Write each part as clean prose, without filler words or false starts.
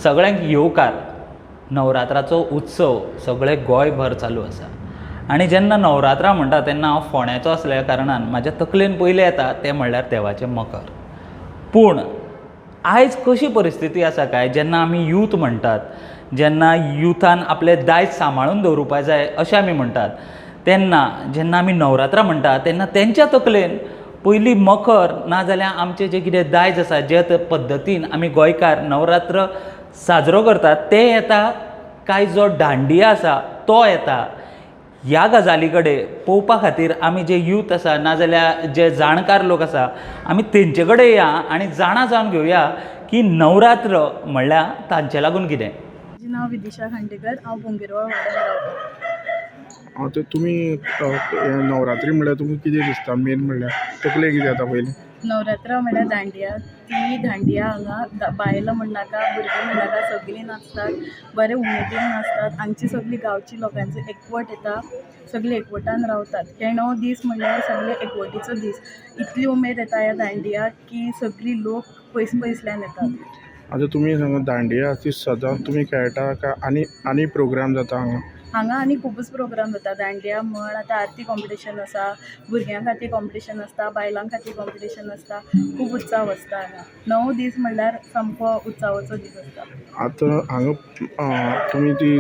सगळ्यांक येवकार नवरात्राचो उत्सव सगळे गोंयभर चालू आसा आनी जेन्ना नवरात्रां म्हणटा तेन्ना हांव फोंड्याचो आसल्या कारणान म्हाज्या तकलेन पयलें येता तें म्हणल्यार देवाचें मकर. पूण आयज कशी परिस्थिती आसा काय, जेन्ना आमी यूथ म्हणटात, जेन्ना युथान आपलें दायज सांबाळून दवरुपा जाय अशें आमी म्हणटात, तेन्ना जेन्ना आमी नवरात्रां म्हणटात तेन्ना तेंच्या तकलेन पयलीं मकर नाजाल्यार आमचें जें कितें दायज आसा, जे पद्दतीन आमी गोंयकार नवरात्र साजरो करतात तें येता, काय जो दांडिया आसा तो येता. ह्या गजाली कडेन पळोवपा खातीर आमी जे यूथ आसा नाजाल्यार जे जाणकार लोक आसा आमी तेंचे कडेन या आनी जाणा जावन घेवया की नवरात्र म्हणल्यार तांचे लागून कितें. म्हजें नांव विदिशा खांडेकर, हांव बोंगेरवाळ वाड्यान रावतां. आतां तुमी नवरात्री म्हणल्यार तुमकां कितें दिसता? मेन म्हणल्यार तकलेक कितें येता पयलीं? नवरात्रां म्हणल्यार दांडिया. ती दांडिया हांगा बायलां म्हणनाका, भुरगीं म्हणनाका सगळीं नाचतात, बरे उमेदीन नाचतात. हांगची सगळीं गांवची लोकांचो एकवट येता, सगळीं एकवटान रावतात. हे 9 दीस म्हणल्यार सगळे एकवटीचो दीस. इतली उमेद येता ह्या दांडियाक की सगळीं लोक पयसल्यान येतात. आतां तुमी सांगा, दांडिया ती सदांच तुमी खेळटा काय आनी प्रोग्राम जाता हांगा? हांगा आनी खुबूच प्रोग्राम जाता. दांडिया म्हण आतां आरती कॉम्पिटिशन आसा, भुरग्यां खातीर कॉम्पिटिशन आसता, बायलां खातीर कॉम्पिटिशन आसता. खूब उत्सव आसता हांगा. 9 दीस म्हणल्यार सामको उत्सवाचो दीस आसता. आतां हांगा तुमी ती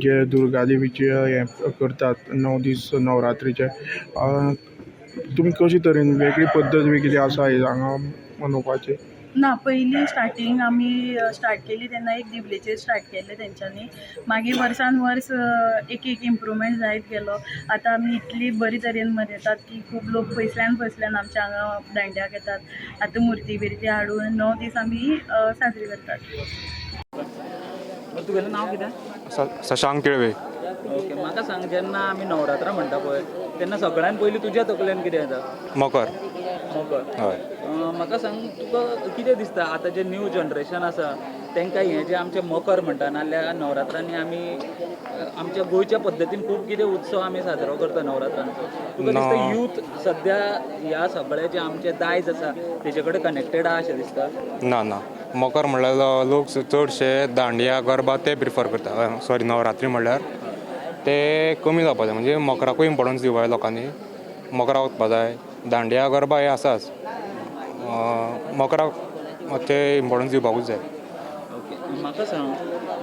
जे दुर्गा देवीचे हें करतात 9 दीस नवरात्रीचे, तुमी कशे तरेन वेगळी पद्दत बी कितें आसा हांगा मनोवपाची? ना, पयलीं स्टार्टींग आमी स्टार्ट केली तेन्ना एक दिवलेचेर स्टार्ट केल्लें तेंच्यांनी. मागीर वर्सान वर्स एक इम्प्रूवमेंट जायत गेलो. आतां आमी इतली बरी तरेन मनयतात की खूब लोक पयसल्यान आमच्या हांगा दांड्याक येतात. आतां मुर्ती बिर्ती हाडून 9 दीस आमी साजरी करतात. तुगेलें नांव कितें? शशांक केळवे. ओके, म्हाका सांग, जेन्ना आमी नवरात्रां म्हणटा पळय तेन्ना सगळ्यान पयलीं तुज्या तकलेन कितें येता? मकर. मकर. हय. म्हाका सांग, तुका कितें दिसता आतां जें न्यू जनरेशन आसा तांकां हें जें आमचें मकर म्हणटा नाजाल्यार नवरात्रांनी आमी आमच्या गोंयच्या पद्दतीन खूब कितें उत्सव आमी साजरो करता नवरात्रांचो, तुका दिसता यूथ सद्या ह्या सगळें जें आमचें दायज आसा तेजे कडेन कनेक्टेड आहा अशें दिसता? ना, मकर म्हणल्यार लोक चडशे दांडिया गरबा ते प्रिफर करता. सॉरी, नवरात्री म्हणल्यार ते कमी जावपा जाय. म्हणजे मकराकूय इम्पॉर्टन्स दिवपा जाय लोकांनी. मकराक वचपा जाय. दांडिया गरबा हे आसाच, मकराक ते इम्पॉर्टन्स दिवपाकूच जाय. ओके, म्हाका सांग,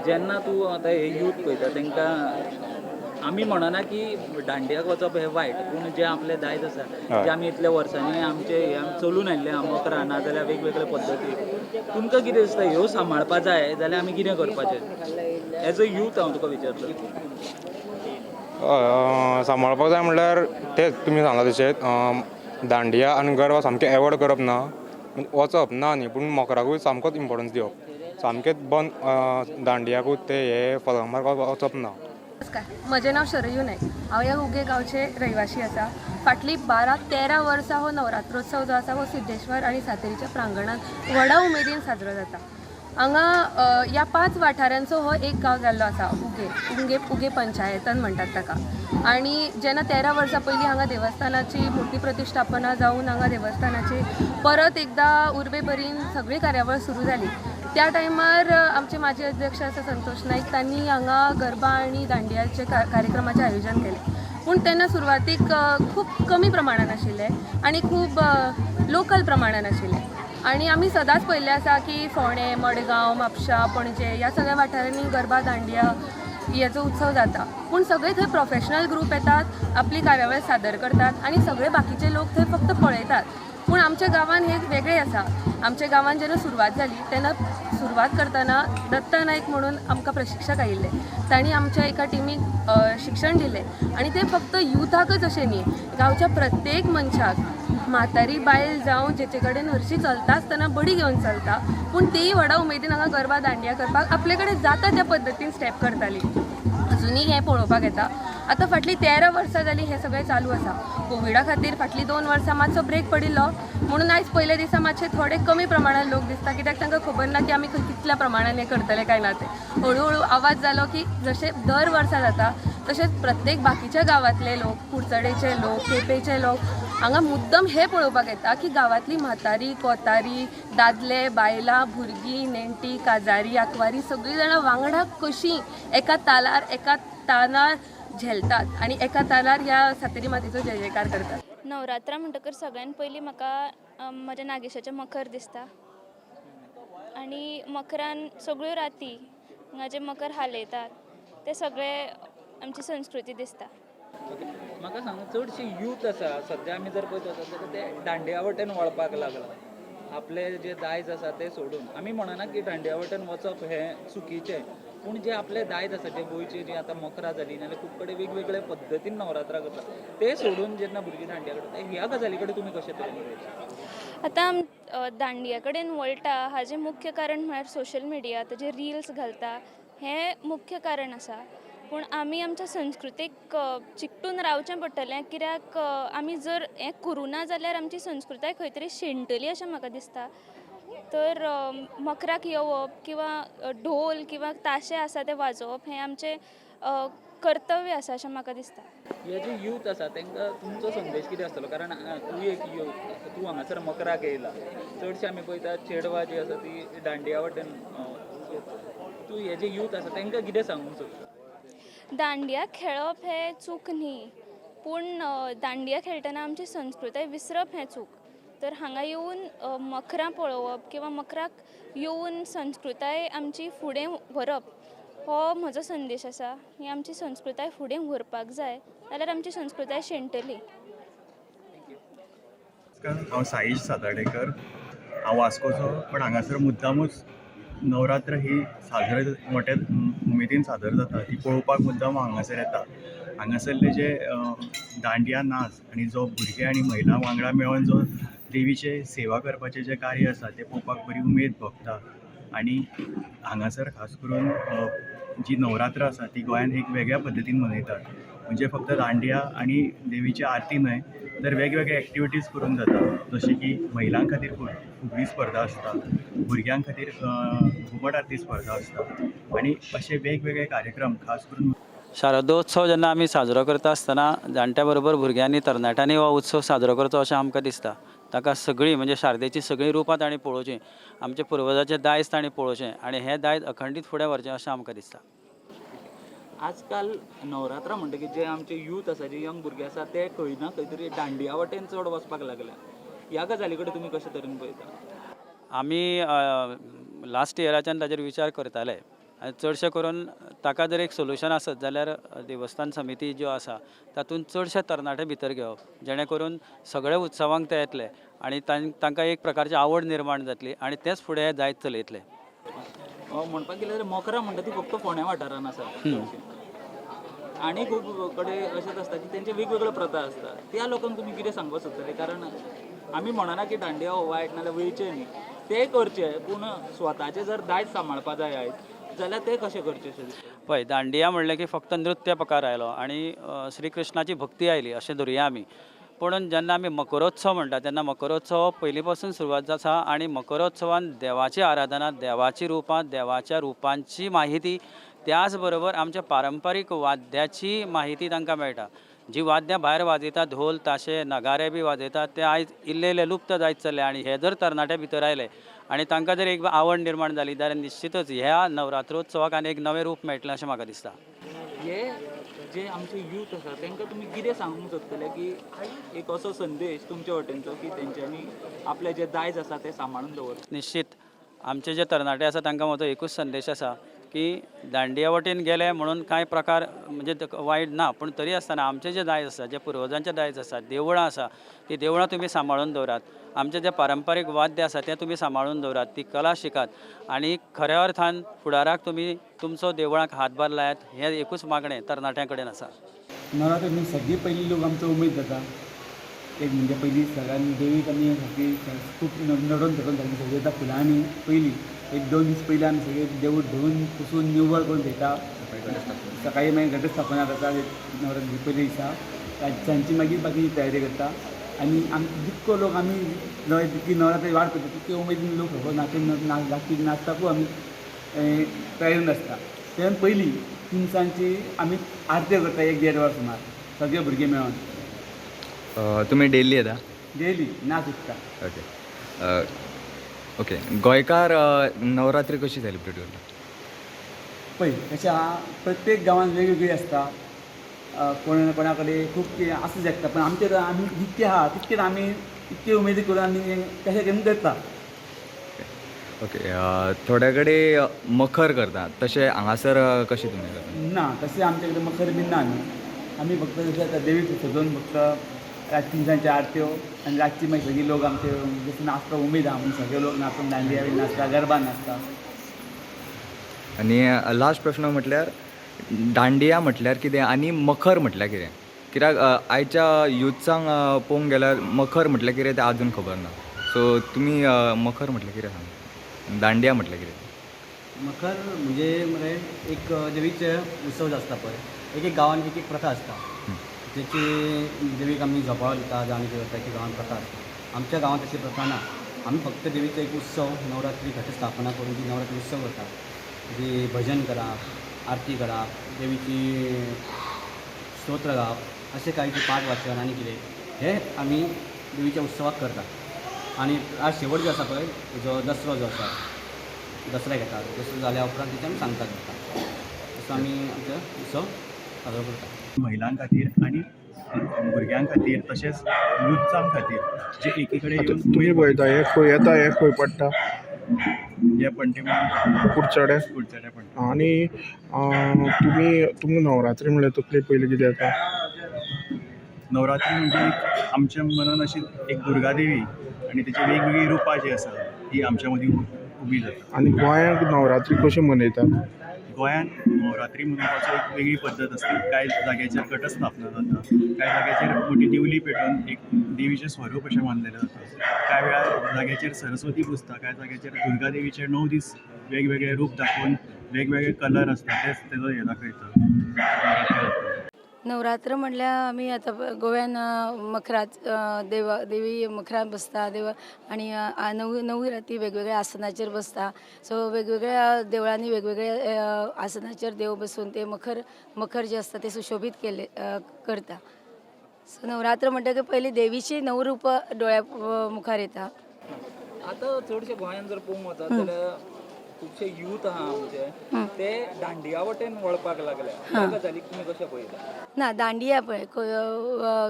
जेन्ना तूं आतां हे यूथ पळयता तांकां आमी म्हणना की दांडियाक वचप हें वायट, पूण जें आपलें दायज आसा जें आमी इतल्या वर्सांनी आमचे हे चलून आयिल्लें आहा, मकरां नाजाल्यार वेगवेगळे पद्दती, तुमकां कितें दिसता ह्यो सांबाळपा जाय जाल्यार आमी कितें करपाचें? एज अ यूथ हांव तुका विचारता. सांबाळपाक जाय म्हणल्यार तेच तुमी सांगला तशें दांडिया आनी गरबा सामकें एवॉयड करप ना, वचप ना न्ही, पूण मकराकूय सामकोच इम्पॉर्टन्स दिवप. सामकेंच बंद दांडियाकूच ते हे फॉलो मारपाक वचप ना. नमस्कार, म्हजें नांव शरयू नायक. हांव ह्या उगे गांवचे रहिवाशी आसा. फाटलीं 12-13 वर्सां हो नवरात्रोत्सव जो आसा हो सिद्धेश्वर आनी सातेरीच्या प्रांगणांत व्हडा उमेदीन साजरो जाता. हांगा ह्या 5 वाठारांचो हो एक गांव जाल्लो आसा, उगे पंचायतन म्हणटात ताका. आनी जेन्ना 13 वर्सां पयलीं हांगा देवस्थानाची मुर्ती प्रतिश्ठापना जावन हांगा देवस्थानाची परत एकदां उर्बे बरीन सगळी कार्यावळ सुरू जाली, त्या टायमार आमचे माजी अध्यक्ष आसा संतोष नायक, तांणी हांगा गरबा आनी दांडियाचे कार्यक्रमाचें आयोजन केलें. पूण तेन्ना सुरवातीक खूब कमी प्रमाणान आशिल्लें आनी खूब लोकल प्रमाणान आशिल्लें. आनी आमी सदांच पळयल्लें आसा की फोंडे, मडगांव, म्हापशा, पणजे ह्या सगळ्या वाठारांनी गरबा दांडिया हेचो उत्सव जाता. पूण सगळे थंय प्रोफेशनल ग्रूप येतात, आपली कार्यावळ सादर करतात आनी सगळे बाकीचे लोक थंय फक्त पळयतात. पूण आमच्या गांवांत हे वेगळें आसा. आमच्या गांवांत जेन्ना सुरवात जाली तेन्ना सुरवात करतना दत्ता नायक म्हणून आमकां प्रशिक्षक आयिल्ले, तांणी आमच्या एका टिमीक शिक्षण दिलें आनी तें फक्त युथाकच अशें न्ही, गांवच्या प्रत्येक मनशाक, म्हातारी बायल जावं जेचे कडेन हरशीं चलता आसतना बडी घेवन चलता, पूण तीय व्हडा उमेदीन हांगा गरबा दांडिया करपाक आपले कडेन जाता त्या पद्दतीन स्टेप करताली. अजुनूय हें पळोवपाक येता. आतां फाटलीं 13 वर्सां जालीं हें सगळें चालू आसा. कोविडा खातीर फाटलीं 2 वर्सां मातसो ब्रेक पडिल्लो, म्हणून आयज पयल्या दिसा मातशे थोडे कमी प्रमाणान लोक दिसता, कित्याक तांकां खबर ना की आमी कितल्या प्रमाणान हें करतले काय ना. ते हळू आवाज जालो की जशें दर वर्सा जाता तशेंच प्रत्येक बाकीच्या गांवांतले लोक, कुडचडेचे लोक, केपेचे लोक हांगा मुद्दम हे पळोवपाक येता की गांवांतली म्हातारी कोतारी दादले बायलां भुरगीं नेणटी काजारी आंकवारी सगळीं जाणां वांगडा कशीं एका तालार झेलतात आनी एका तालार ह्या सातेरी मातयेचो जय जयकार करतात. नवरात्रां म्हणटकर सगळ्यान पयलीं म्हाका म्हज्या नागेशाचें मखर दिसता आनी मकरान सगळ्यो राती हांगा मकर हालयतात ते सगळे आमची संस्कृती दिसता. म्हाका सांग चडशी यूथ आसा सद्या आमी जर पळयत वचत जाल्यार ते दांडिया वटेन वळपाक लागला. आपले जे दायज आसा ते सोडून आमी म्हणना की दांडिया वटेन वचप हें चुकीचें, पूण जे आपले दायज आसा जे गोंयचे जी आतां मकरां जालीं नाल्यार खूब कडेन वेगवेगळे पद्दतीन नवरात्रां करतात ते सोडून जेन्ना भुरगीं दांडिया करतात ह्या गजाली कडेन तुमी कशें तरेन पळयता? आतां दांडिया कडेन वळटा हाजें मुख्य कारण म्हळ्यार सोशल मिडिया ताजे रिल्स घालता हें मुख्य कारण आसा. पूण आमी आमच्या संस्कृतीक चिकटून रावचें पडटलें कित्याक आमी जर हें करूं ना जाल्यार आमची संस्कृताय खंय तरी शेणटली अशें म्हाका दिसता. तर मकराक येवप किंवा ढोल किंवा ताशे आसा ते वाजोवप हें आमचें कर्तव्य आसा अशें म्हाका दिसता. हे जे यूथ आसा तांकां तुमचो संदेश कितें आसतलो? कारण तूं एक यूथ, तूं हांगासर मकराक येयला, चडशे आमी पळयता चेडवां जी आसा ती दांडिया वटेन तूं हे जे यूथ आसा तांकां कितें सांगूंक सोदता? दांडिया खेळप हें चूक न्ही, पूण दांडिया खेळटना आमची संस्कृताय विसरप हें चूक. तर हांगा येवन मकरां पळोवप किंवा मकराक येवन संस्कृताय आमची फुडें व्हरप हो म्हजो संदेश आसा. ही आमची संस्कृताय फुडें व्हरपाक जाय जाल्यार आमची संस्कृताय शेणटली. हांव साईश साताडेकर, हांव वास्कोचो, पण हांगासर मुद्दामूच नवरात्र ही साजर मोठ्या उमेदीन सादर जाता ती पळोवपाक मुद्दाम हांगासर येता. हांगासरले जे दांडिया नाच आनी जो भुरगे आनी महिलां वांगडा मेळोन जो देवीचे सेवा करपाचें जें कार्य आसा तें पळोवपाक बरी उमेद भोगता. आनी हांगासर खास करून जी नवरात्रां आसा ती गोंयान एक वेगळ्या पद्दतीन मनयतात. म्हणजे फक्त दांडिया आनी देवीची आरती न्हय तर वेगवेगळे एक्टिविटीज करून जाता. जशें की महिलां खातीर फुगडी स्पर्धा आसता, भुरग्यां खातीर घुमट आरती स्पर्धा आसता आनी अशे वेगवेगळे कार्यक्रम खास करून शारदोत्सव जेन्ना आमी साजरो करता आसतना जाणट्या बरोबर भुरग्यांनी तरणाट्यांनी हो उत्सव साजरो करचो अशें आमकां दिसता. ताका सगळीं म्हणजे शारदेची सगळीं रुपां तांणी पळोवचीं, आमचे पुर्वजाचें दायज तांणी पळोवचें आनी हें दायज अखंडीत फुडें व्हरचें अशें आमकां दिसता. आजकाल नवरात्रां म्हणटकीर जे आमचे यूथ आसा जे यंग भुरगे आसा ते खंय ना खंय तरी दांडिया वटेन चड वचपाक लागल्या. ह्या गजाली कडेन तुमी कशे तरेन पळयता? आमी लास्ट इयराच्यान ताजेर विचार करताले आनी चडशे करून ताका जर एक सोल्युशन आसत जाल्यार देवस्थान समिती ज्यो आसा तातूंत चडशे तरणाटे भितर घेवप जेणे करून सगळे उत्सवांक ते येतले आनी तांकां एक प्रकारची आवड निर्माण जातली आनी तेच फुडें हे जायत चलयतले. म्हणपाक गेल्यार जाल्यार मकरां म्हणटा ती फक्त फोंड्या वाठारान आसा आनी खूब कडेन अशेंच आसता की तेंचे वेगवेगळ्यो प्रथा आसता. त्या लोकांक तुमी कितें सांगपाक सोदतले? कारण आमी म्हणना की दांडिया हो वायट नाल्यार वयचें न्ही, ते करचे, पूण स्वताचे जर दायज सांबाळपा जाय आयज जाल्यार ते कशें करचे? पळय, दांडिया म्हणलें की फक्त नृत्य प्रकार आयलो आनी श्री कृष्णाची भक्ती आयली अशें धरुया आमी. पूण जेन्ना आमी मकरोत्सव म्हणटा तेन्ना मकरोत्सव पयलीं पासून सुरवात आसा आनी मकरोत्सवान देवाची आराधना, देवाची रुपां, देवाच्या रुपांची माहिती, त्याच बरोबर आमच्या पारंपारीक वाद्याची माहिती तांकां मेळटा. जी वाद्यां भायर वाजयतात, ढोल ताशे नगारे बी वाजयतात ते आयज इल्ले लुप्त जायत चल्ले आनी हे जर तरणाटे भितर आयले आनी तांकां जर एक आवड निर्माण जाली जाल्यार निश्चितच ह्या नवरात्रोत्सवाक आनी एक नवें रूप मेळटलें अशें म्हाका दिसता. हे जे आमचे यूथ आसा तांकां तुमी कितें सांगूंक सोदतले की एक असो संदेश तुमचे वटेनचो की तेंच्यांनी आपले जे दायज आसा ते सांबाळून दवरप? निश्चित आमचे जे तरणाटे आसा तांकां म्हजो एकूच संदेश आसा की दांडिया वटेन गेले म्हणून कांय प्रकार म्हणजे वायट ना, पूण तरी आसतना आमचे जे दायज आसा, जे पुर्वजांचे दायज आसा, देवळां आसा, ती देवळां तुमी सांबाळून दवरात. आमचे जे पारंपारीक वाद्य आसा ते तुमी सांबाळून दवरात, ती कला शिकात आनी खऱ्या अर्थान फुडाराक तुमी तुमचो देवळाक हातभार लायात. हें एकूच मागणें तरणाट्यां कडेन आसा. नवरात्र न्ही सगळी पयली लोक आमचो उमेद जाता. एक म्हणजे पयलीं सगळ्यांनी देवीक आमी सारकी खूब नडोवन धरून सारकी सजयता फुलांनी. पयलीं एक 2 दीस पयलीं आमी सगळे देवूळ धुवन पुसून निवळ करून थेयता. सकाळी मागीर घटस्थापना जाता नवरात्री पयल्या दिसा. सांजची मागीर बाकीची तयारी करता आनी जितको लोक आमी जितकी नवरात्री वाट करता तितके उमेदीन लोक खबर नाचताकूय आमी तयारीन आसता. तेन्ना पयलीं तिनसांजची आमी आरत्यो करता 1-1.5 वर सुमार सगळे भुरगे मेळोन. तुमी डेली येता? डेली नाच शिकता. ओके. ओके. गोंयकार नवरात्री कशी सेलिब्रेट करता? पळय कशें आहा, प्रत्येक गांवांत वेगवेगळी आसता. कोणा कडेन खूब कितें आसूं शकता, पण आमी जितके आहा तितकेच आमी इतके उमेदी करून आमी तशें करून करता. ओके. थोड्या कडेन मखर करता, तशें हांगासर कशें तुमी करता? ना तशें आमचे कडेन मखर बीन ना आमी फक्त जशें आतां देवीक सजोवन फक्त रातची तिनसांजच्यो आरत्यो आनी रातची मागीर सगळी लोक आमचे जसं नाचता उमेद आहा म्हणून सगळे लोक नाचून दांडिया बी नाचता, गरबा नाचता. आनी लास्ट प्रश्न म्हटल्यार दांडिया म्हटल्यार कितें आनी मखर म्हटल्यार कितें? कित्याक आयच्या युथ्सांक पळोवंक गेल्यार मखर म्हटल्यार कितें तें आजून खबर ना. सो तुमी मखर म्हटल्यार कितें सांगा? दांडिया म्हटल्यार कितें? मखर म्हणजे मरे एक देवीचे उत्सव जो आसता पळय, एक एक गांवांत एक एक प्रथा आसता. तेची देवीक आमी झोपाळो दिता जावं आनी कितें करता, एक गांवांत प्रथा आसता. आमच्या गांवांत तशी प्रथा ना. आमी फक्त देवीचो एक उत्सव नवरात्री खातीर स्थापना करून ती नवरात्री उत्सव करता. जी भजन करप, आरती करप, देवीची स्तोत्र गावप, अशें काही पाठ वाचन आनी कितें हें आमी देवीच्या उत्सवाक करता. आनी आज शेवट जो आसा पळय जो दसरो जो आसा, दसऱ्याक येता. दसरो जाल्या उपरांत तेचे आमी सांगता करता. तसो आमी आमचो उत्सव साजरो करता. महिलां खातीर आनी भुरग्यां खातीर तशेंच युथ्सां खातीर जे एकी कडेन आतां येवन तुमी पळयता हे खंय येता, हे खंय पडटा? हे पंटीम कुडचडे. कुडचड्या पडटा. आनी तुमी नवरात्री म्हणल्यार तकले पयलीं कितें येता? नवरात्री म्हणजे आमच्या मनान अशी एक दुर्गा देवी आनी तेची वेगवेगळी रुपां जी आसा ती आमच्या मदीं उबी जाता. आनी गोंयांत नवरात्री कशी मनयतात? गोंयांत नवरात्री मनोवपाचो एक वेगळी पद्दत आसता. कांय जाग्याचेर घटस्थापना जाता, कांय जाग्याचेर मोठी दिवली पेटोवन एक देवीचें स्वरूप अशें मानलेलें जाता. कांय वेळार जाग्याचेर सरस्वती पुजता, कांय जाग्याचेर दुर्गा देवीचे 9 दीस वेगवेगळे रूप दाखोवन वेगवेगळे कलर आसता तेजो हे दाखयता. नवरात्र म्हणल्यार आमी आतां गोव्यान मखरात देवी मखरान बसता आनी नवी राती वेगवेगळ्या आसनाचेर बसता. सो वेगवेगळ्या देवळांनी वेगवेगळे आसनाचेर देव बसून ते मखर जे आसता ते सुशोभीत केले करता. सो नवरात्र म्हणटकीर पयलीं देवीची 9 रुपां दोळ्या मुखार येता. आतां चडशे गोंयांत जर पळोवंक वचत जाल्यार खुबशे यूथ आहा आमचे ते दांडिया वटेन वळपाक लागल्या. ह्या गजालीक तुमी कशें पळयता? ना दांडिया पळय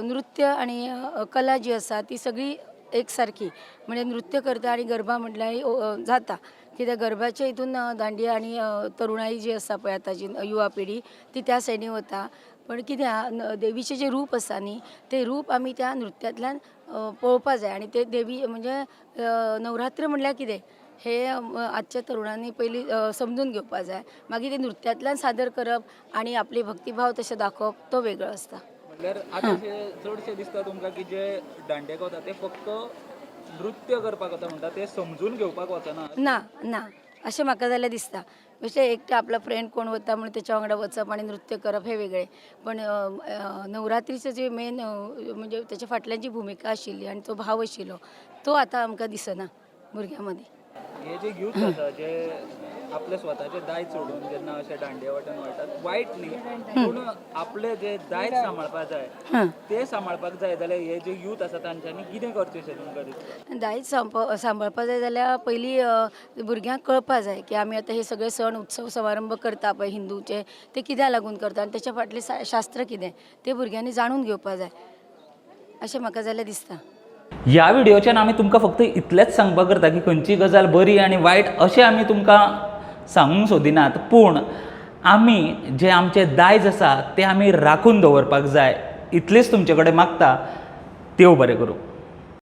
नृत्य आनी कला जी आसा ती सगळी एक सारकी. म्हणजे नृत्य करता आनी गरबा म्हटल्यार जाता. कित्याक गरबाच्या हितून दांडिया आनी तरुणाई जी आसा पळय आतांची युवा पिढी ती त्या सायडीन वता. पण कितें देवीचें जें रूप आसा न्ही तें रूप आमी त्या नृत्यांतल्यान पळोवपा जाय. आनी ते देवी म्हणजे नवरात्र म्हणल्यार कितें हे आजच्या तरुणांनी पयलीं समजून घेवपा जाय. मागीर ते नृत्यांतल्यान सादर करप आनी आपली भक्तिभाव तशें दाखोवप तो वेगळो आसता. म्हणल्यार आतां चडशें दिसता तुमकां की जे दांडेक वता ते फक्त नृत्य करपाक वता म्हणटा ते समजून घेवपाक वचना. ना ना अशें म्हाका जाल्यार दिसता. अशें एकटो आपलो फ्रेंड कोण वता म्हणून तेच्या वांगडा वचप आनी नृत्य करप हे वेगळें. पण नवरात्रीचो जे मेन म्हणजे तेच्या फाटल्यान जी भुमिका आशिल्ली आनी तो भाव आशिल्लो तो आतां आमकां दिसना भुरग्यां मदीं. हे जे यूथ आसा जे आपले स्वताचे दायज सोडून जेन्ना अशे दांडिया वटेन वयतात वायट न्ही पूण आपले जे दायज सांबाळपाक जाय ते सांबाळपाक जाय जाल्यार हे जे यूथ आसा तांच्यांनी कितें करचें अशें तुमकां दिसता? दायज सांबाळपा जाय जाल्यार पयलीं भुरग्यांक कळपा जाय की आमी आतां हे सगळे सण उत्सव समारंभ करता पळय हिंदूचे ते कित्याक लागून करता आनी तेच्या फाटलें शास्त्र कितें ते भुरग्यांनी जाणून घेवपा जाय अशें म्हाका जाल्यार दिसता. ह्या व्हिडिओच्यान आमी तुमकां फक्त इतलेंच सांगपाक करता की खंयची गजाल बरी आनी वायट अशें आमी तुमकां सांगूंक सोदिनात. पूण आमी जे आमचे दायज आसा ते आमी राखून दवरपाक जाय इतलीच तुमचे कडेन मागता. देव बरें करूं.